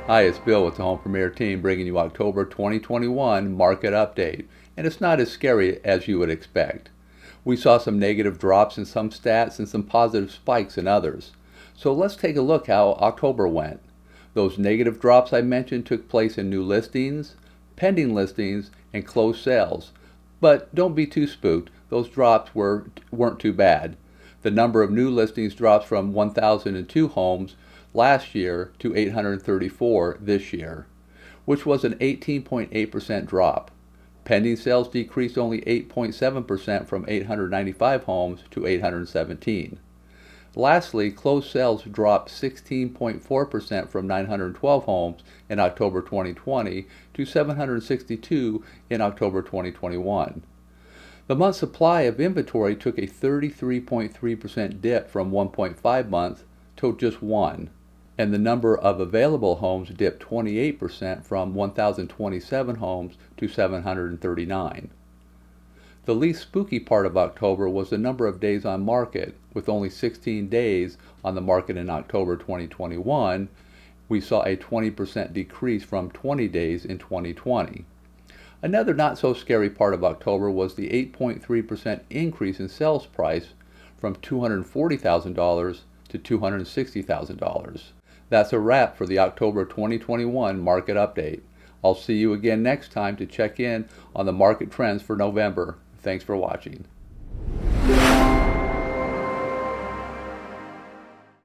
Hi, it's Bill with the Home Premier team bringing you October 2021 market update, and it's not as scary as you would expect. We saw some negative drops in some stats and some positive spikes in others. So let's take a look how October went. Those negative drops I mentioned took place in new listings, pending listings, and closed sales. But don't be too spooked, those drops weren't too bad. The number of new listings dropped from 1,002 homes last year to 834 this year, which was an 18.8% drop. Pending sales decreased only 8.7% from 895 homes to 817. Lastly, closed sales dropped 16.4% from 912 homes in October 2020 to 762 in October 2021. The month supply of inventory took a 33.3% dip from 1.5 months to just 1, and the number of available homes dipped 28% from 1,027 homes to 739. The least spooky part of October was the number of days on market. With only 16 days on the market in October 2021, we saw a 20% decrease from 20 days in 2020. Another not so scary part of October was the 8.3% increase in sales price from $240,000 to $260,000. That's a wrap for the October 2021 market update. I'll see you again next time to check in on the market trends for November. Thanks for watching.